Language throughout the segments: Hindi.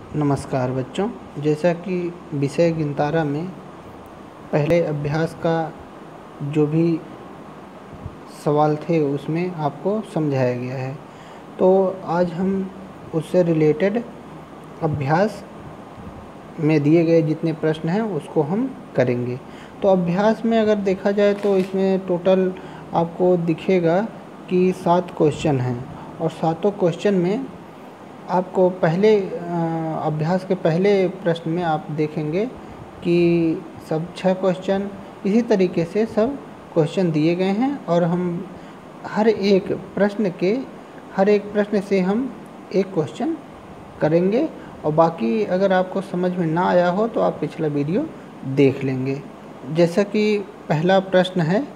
नमस्कार बच्चों। जैसा कि विषय गिनतारा में पहले अभ्यास का जो भी सवाल थे उसमें आपको समझाया गया है, तो आज हम उससे रिलेटेड अभ्यास में दिए गए जितने प्रश्न हैं उसको हम करेंगे। तो अभ्यास में अगर देखा जाए तो इसमें टोटल आपको दिखेगा कि 7 क्वेश्चन हैं और सातों क्वेश्चन में आपको पहले अभ्यास के पहले प्रश्न में आप देखेंगे कि सब 6 क्वेश्चन इसी तरीके से सब क्वेश्चन दिए गए हैं और हम हर एक प्रश्न से हम एक क्वेश्चन करेंगे और बाकी अगर आपको समझ में ना आया हो तो आप पिछला वीडियो देख लेंगे। जैसा कि पहला प्रश्न है,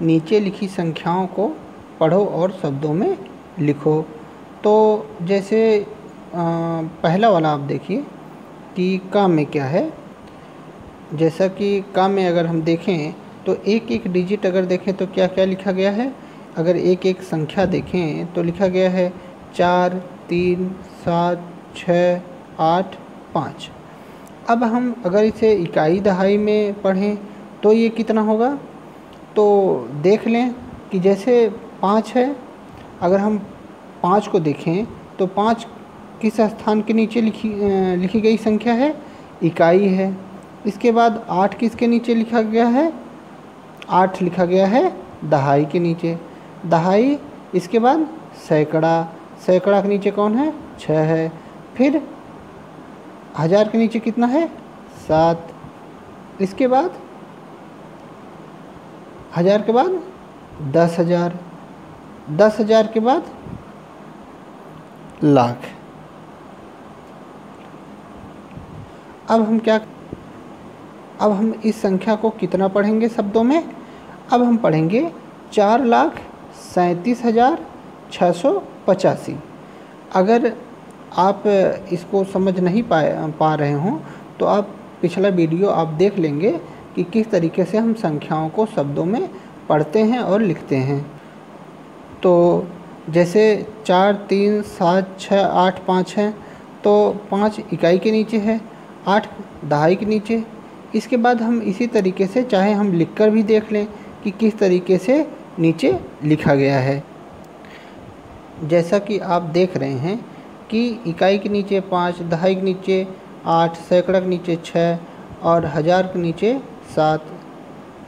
नीचे लिखी संख्याओं को पढ़ो और शब्दों में लिखो। तो जैसे पहला वाला आप देखिए कि का में क्या है। जैसा कि का में अगर हम देखें तो एक एक डिजिट अगर देखें तो क्या क्या लिखा गया है। अगर एक एक संख्या देखें तो लिखा गया है 4, 3, 7, 6, 8, 5। अब हम अगर इसे इकाई दहाई में पढ़ें तो ये कितना होगा, तो देख लें कि जैसे 5 है, अगर हम 5 को देखें तो 5 किस स्थान के नीचे लिखी गई संख्या है, इकाई है। इसके बाद 8 किसके नीचे लिखा गया है, 8 लिखा गया है दहाई के नीचे, दहाई। इसके बाद सैकड़ा, सैकड़ा के नीचे कौन है, 6 है। फिर 1000 के नीचे कितना है, 7। इसके बाद 1000 के बाद 10,000, 10,000 के बाद लाख। अब हम इस संख्या को कितना पढ़ेंगे शब्दों में। अब हम पढ़ेंगे 4,37,685। अगर आप इसको समझ नहीं पा रहे हों तो आप पिछला वीडियो आप देख लेंगे कि किस तरीके से हम संख्याओं को शब्दों में पढ़ते हैं और लिखते हैं। तो जैसे 4, 3, 7, 6, 8, 5 है तो 5 इकाई के नीचे है, 8 दहाई के नीचे। इसके बाद हम इसी तरीके से चाहे हम लिखकर भी देख लें कि किस तरीके से नीचे लिखा गया है। जैसा कि आप देख रहे हैं कि इकाई के नीचे 5, दहाई के नीचे 8, सैकड़ा के नीचे 6 और 1000 के नीचे 7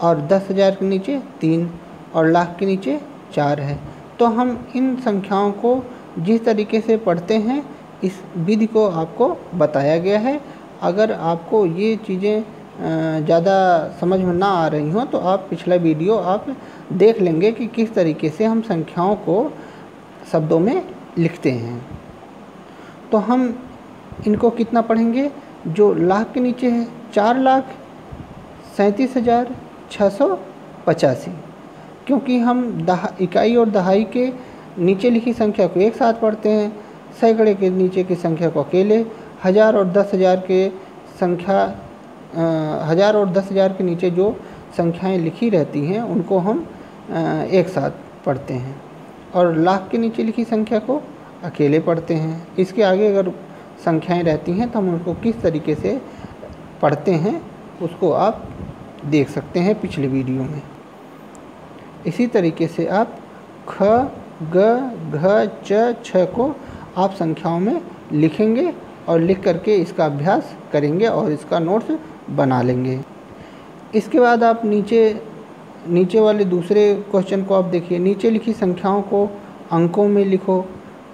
और 10,000 के नीचे 3 और लाख के नीचे 4 है। तो हम इन संख्याओं को जिस तरीके से पढ़ते हैं इस विधि को आपको बताया गया है। अगर आपको ये चीज़ें ज़्यादा समझ में ना आ रही हों तो आप पिछला वीडियो आप देख लेंगे कि किस तरीके से हम संख्याओं को शब्दों में लिखते हैं। तो हम इनको कितना पढ़ेंगे, जो लाख के नीचे है 4,37,685, क्योंकि हम इकाई और दहाई के नीचे लिखी संख्या को एक साथ पढ़ते हैं, सैकड़े के नीचे की संख्या को अकेले, 1000 और 10,000 के संख्या 1000 और 10,000 के नीचे जो संख्याएं लिखी रहती हैं उनको हम एक साथ पढ़ते हैं और लाख के नीचे लिखी संख्या को अकेले पढ़ते हैं। इसके आगे अगर संख्याएं रहती हैं तो हम उनको किस तरीके से पढ़ते हैं उसको आप देख सकते हैं पिछले वीडियो में। इसी तरीके से आप ख, ग, घ, च, छ को आप संख्याओं में लिखेंगे और लिख करके इसका अभ्यास करेंगे और इसका नोट्स बना लेंगे। इसके बाद आप नीचे वाले दूसरे क्वेश्चन को आप देखिए, नीचे लिखी संख्याओं को अंकों में लिखो।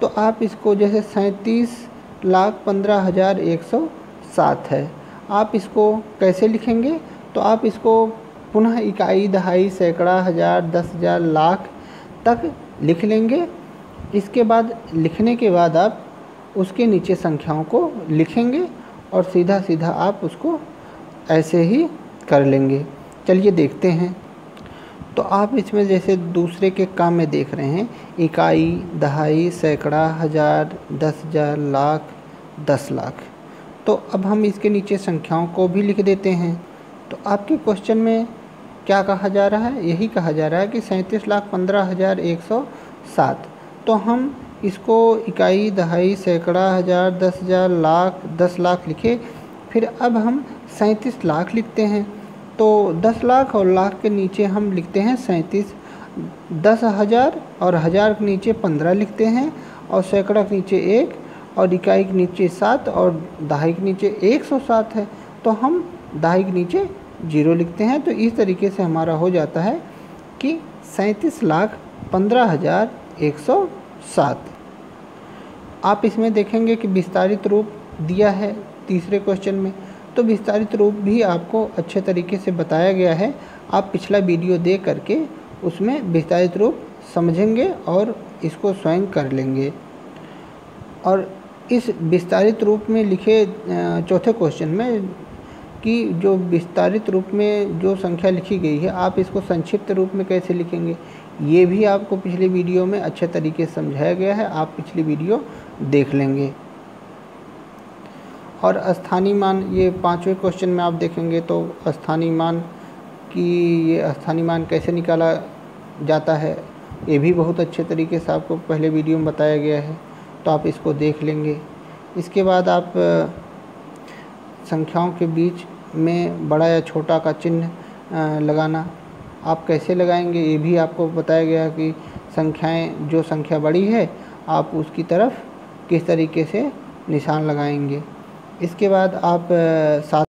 तो आप इसको जैसे 37,15,107 है, आप इसको कैसे लिखेंगे, तो आप इसको पुनः इकाई, दहाई, सैकड़ा, 1000, 10,000, लाख तक लिख लेंगे। इसके बाद लिखने के बाद आप उसके नीचे संख्याओं को लिखेंगे और सीधा सीधा आप उसको ऐसे ही कर लेंगे। चलिए देखते हैं। तो आप इसमें जैसे दूसरे के काम में देख रहे हैं, इकाई, दहाई, सैकड़ा, 1000, 10,000, लाख, 10 लाख। तो अब हम इसके नीचे संख्याओं को भी लिख देते हैं। तो आपके क्वेश्चन में क्या कहा जा रहा है, यही कहा जा रहा है कि 37,15,107। तो हम इसको इकाई, दहाई, सैकड़ा, हज़ार, 10,000, लाख, 10 लाख लिखे। फिर अब हम 37 लाख लिखते हैं। तो 10 लाख और लाख के नीचे हम लिखते हैं 37, 10,000 और हज़ार के नीचे 15 लिखते हैं, और सैकड़ा के नीचे 1, और इकाई के नीचे 7, और दहाई के नीचे 107 है, तो हम दहाई के नीचे 0 लिखते हैं। तो इस तरीके से हमारा हो जाता है कि 37,15,107। आप इसमें देखेंगे कि विस्तारित रूप दिया है तीसरे क्वेश्चन में, तो विस्तारित रूप भी आपको अच्छे तरीके से बताया गया है। आप पिछला वीडियो देख करके उसमें विस्तारित रूप समझेंगे और इसको स्वयं कर लेंगे। और इस विस्तारित रूप में लिखे चौथे क्वेश्चन में कि जो विस्तारित रूप में जो संख्या लिखी गई है, आप इसको संक्षिप्त रूप में कैसे लिखेंगे, ये भी आपको पिछले वीडियो में अच्छे तरीके से समझाया गया है। आप पिछली वीडियो देख लेंगे। और स्थानीय मान, ये 5वें क्वेश्चन में आप देखेंगे तो स्थानीय मान की, ये स्थानीय मान कैसे निकाला जाता है, ये भी बहुत अच्छे तरीके से आपको पहले वीडियो में बताया गया है, तो आप इसको देख लेंगे। इसके बाद आप संख्याओं के बीच में बड़ा या छोटा का चिन्ह लगाना आप कैसे लगाएंगे, ये भी आपको बताया गया कि संख्याएं, जो संख्या बड़ी है आप उसकी तरफ किस तरीके से निशान लगाएंगे। इसके बाद आप सात